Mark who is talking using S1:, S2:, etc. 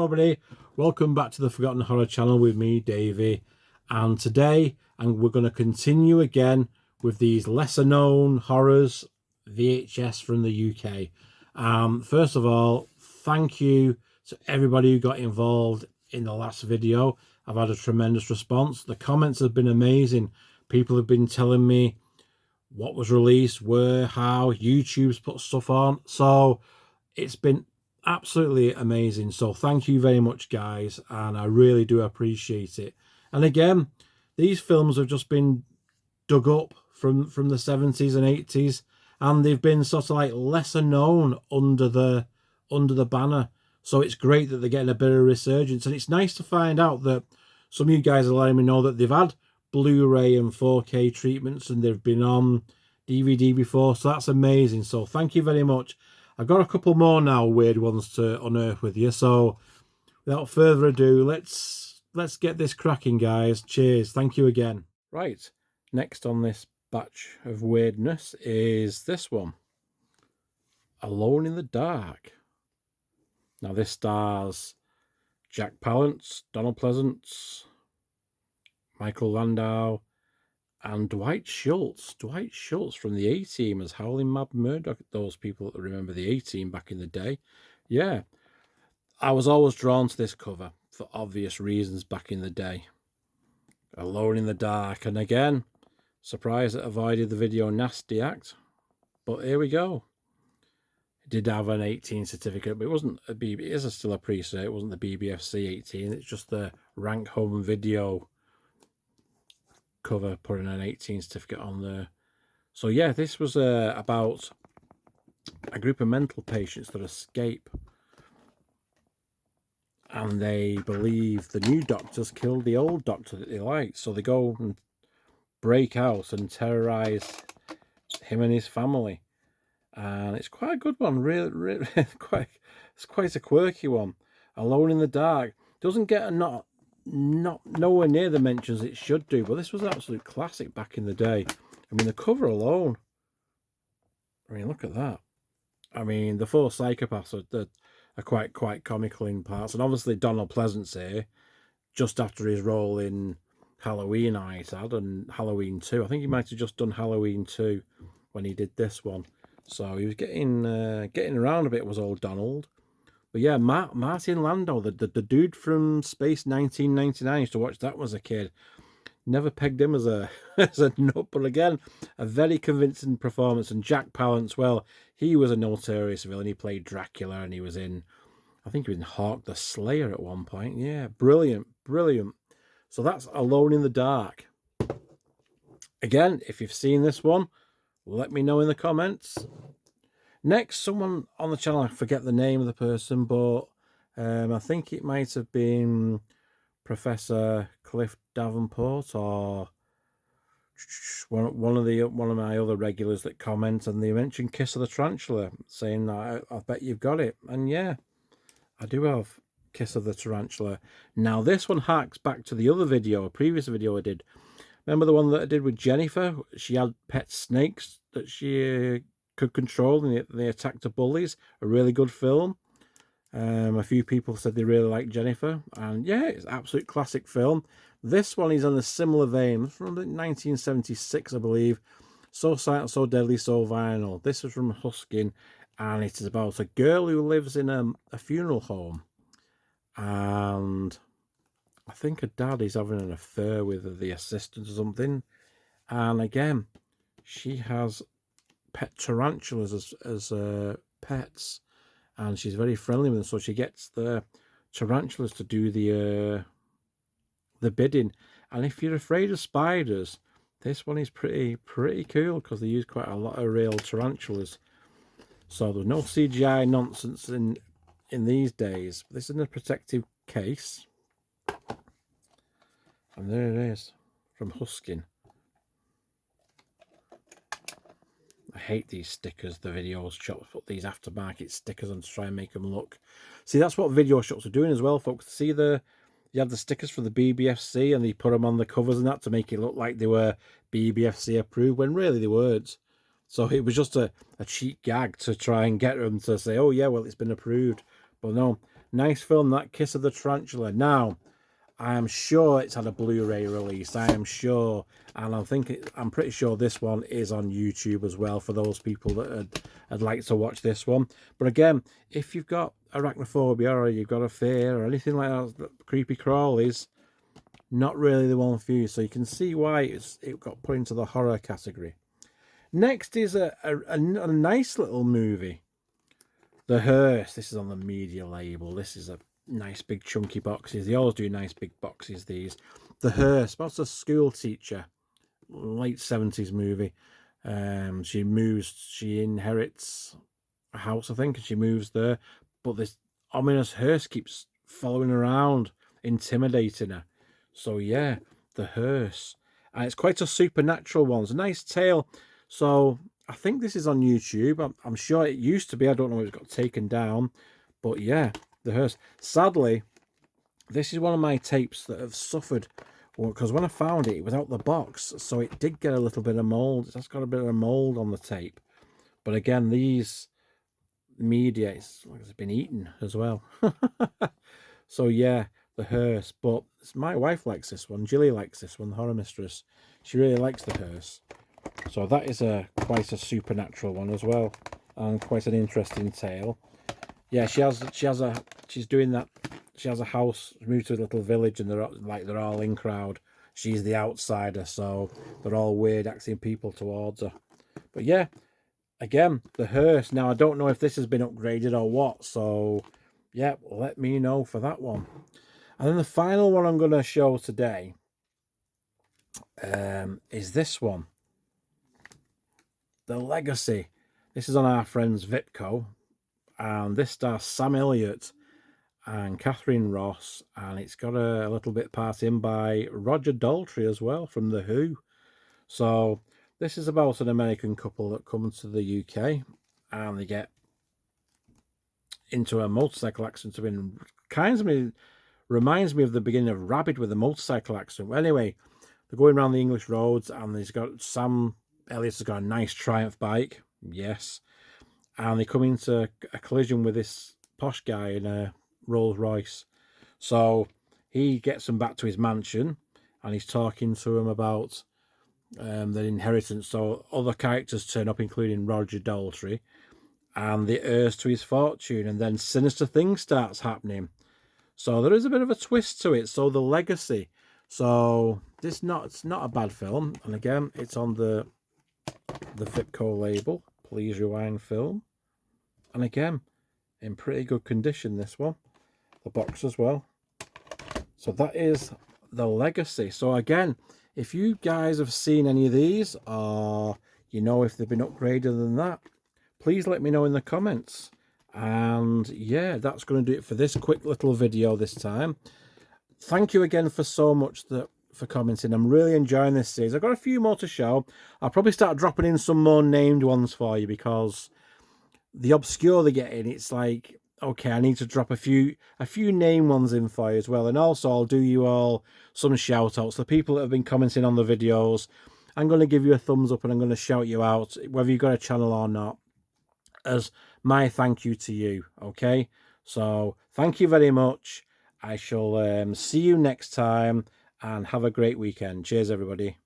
S1: everybody, welcome back to the Forgotten Horror channel with me, Davey. And today we're going to continue again with these lesser known horrors VHS from the UK. First of all, thank you to everybody who got involved in the last video. I've had a tremendous response. The comments have been amazing. People have been telling me what was released, where, how, YouTube's put stuff on. So it's been absolutely amazing. So thank you very much, guys, and I really do appreciate it. And again, these films have just been dug up from the 70s and 80s, and they've been sort of like lesser known under the banner. So it's great that they're getting a bit of resurgence, and it's nice to find out that some of you guys are letting me know that they've had Blu-ray and 4K treatments and they've been on DVD before. So that's amazing. So thank you very much. I've got a couple more now, weird ones to unearth with you. So without further ado, let's get this cracking, guys. Cheers. Thank you again. Right. Next on this batch of weirdness is this one. Alone in the Dark. Now this stars Jack Palance, Donald Pleasance, Michael Landau, and Dwight Schultz. Dwight Schultz from the A-Team as Howling Mad Murdoch. Those people that remember the A-Team back in the day. Yeah. I was always drawn to this cover for obvious reasons back in the day. Alone in the Dark. And again, surprised it avoided the Video Nasty Act. But here we go. It did have an 18 certificate, but it wasn't a BB. It is still a pre-cert. It wasn't the BBFC 18. It's just the Rank Home Video cover putting an 18 certificate on there. So yeah, this was about a group of mental patients that escape, and they believe the new doctors killed the old doctor that they liked, so they go and break out and terrorize him and his family. And it's quite a good one, really it's quite a quirky one. Alone in the Dark doesn't get a not nowhere near the mentions it should do, but this was an absolute classic back in the day. I mean, the cover alone, I mean, look at that. I mean, the four psychopaths are quite comical in parts, and obviously Donald Pleasance here, just after his role in Halloween Night had and Halloween 2. I think he might have just done Halloween 2 when he did this one. So he was getting around a bit, was old Donald. But yeah, Martin Landau, the dude from Space 1999, I used to watch that as a kid. Never pegged him as a nut, but again, a very convincing performance. And Jack Palance, well, he was a notorious villain. He played Dracula, and he was in, I think he was in Hawk the Slayer at one point. Yeah, brilliant. So that's Alone in the Dark. Again, if you've seen this one, let me know in the comments. Next, someone on the channel, I forget the name of the person, but I think it might have been Professor Cliff Davenport or one of my other regulars that comment, and they mentioned Kiss of the Tarantula, saying I bet you've got it. And yeah, I do have Kiss of the Tarantula. Now this one harks back to the other video, a previous video I did. Remember the one that I did with Jennifer? She had pet snakes that she could control, and they attacked the bullies. A really good film. A few people said they really liked Jennifer, and yeah, it's an absolute classic film. This one is on a similar vein, from 1976, I believe. So Silent, So Deadly, So Vinyl. This is from Huskin, and it is about a girl who lives in a funeral home, and I think her dad is having an affair with the assistant or something. And again, she has pet tarantulas as pets, and she's very friendly with them. So she gets the tarantulas to do the bidding. And if you're afraid of spiders, this one is pretty cool, because they use quite a lot of real tarantulas. So there's no CGI nonsense in these days. This is in a protective case. And there it is, from Huskin. I hate these stickers the video shops put these aftermarket stickers on to try and make them look. See, that's what video shops are doing as well, folks. See, you have the stickers for the BBFC, and they put them on the covers and that to make it look like they were BBFC approved, when really they weren't. So it was just a cheap gag to try and get them to say, oh yeah, well, it's been approved. But no, Nice film, that, Kiss of the Tarantula. Now, I am sure it's had a Blu-ray release. I am sure, and I'm pretty sure this one is on YouTube as well for those people that would like to watch this one. But again, if you've got arachnophobia or you've got a fear or anything like that, creepy crawlies, not really the one for you. So you can see why it got put into the horror category. Next is a nice little movie, The Hearse. This is on the media label. This is a nice big chunky boxes. They always do nice big boxes, these. The Hearse, about a school teacher, late 70s movie. She inherits a house, I think, and she moves there, but this ominous hearse keeps following her around, intimidating her. So yeah, The Hearse, and it's quite a supernatural one. It's a nice tale. So I think this is on YouTube. I'm sure it used to be. I don't know if it got taken down, but yeah, The Hearse. Sadly, this is one of my tapes that have suffered, because when I found it, it was out the box, so it did get a little bit of mold. It's got a bit of mold on the tape. But again, these media, it's been eaten as well. So yeah, The Hearse. But my wife likes this one. Jilly likes this one, the Horror Mistress. She really likes The Hearse. So that is quite a supernatural one as well, and quite an interesting tale. Yeah, she's doing that. She has a house, moved to a little village, and they're all in crowd. She's the outsider, so they're all weird acting people towards her. But yeah, again, The Hearse. Now I don't know if this has been upgraded or what, so yeah, let me know for that one. And then the final one I'm going to show today is this one, The Legacy. This is on our friends Vipco, and this stars Sam Elliott and Catherine Ross, and it's got a little bit part in by Roger Daltrey as well from The Who. So this is about an American couple that come to the UK, and they get into a motorcycle accident. Reminds me of the beginning of Rabid with a motorcycle accident. Well, anyway, they're going around the English roads, and Sam Elliott's got a nice Triumph bike, yes, and they come into a collision with this posh guy in a Rolls Royce. So he gets them back to his mansion, and he's talking to him about their inheritance. So other characters turn up, including Roger Daltrey, and the heirs to his fortune, and then sinister things starts happening. So there is a bit of a twist to it. So The Legacy. So it's not a bad film, and again, it's on the Vipco label. Please Rewind Film, and again, in pretty good condition. This one, the box as well. So that is The Legacy. So again, if you guys have seen any of these, or you know if they've been upgraded than that, please let me know in the comments. And yeah, that's going to do it for this quick little video this time. Thank you again for so much for commenting. I'm really enjoying this series. I've got a few more to show. I'll probably start dropping in some more named ones for you, because the obscure they get in, it's like, okay, I need to drop a few name ones in for you as well. And also I'll do you all some shout outs. The people that have been commenting on the videos, I'm going to give you a thumbs up, and I'm going to shout you out, whether you've got a channel or not, as my thank you to you. Okay, so thank you very much. I shall see you next time, and have a great weekend. Cheers, everybody.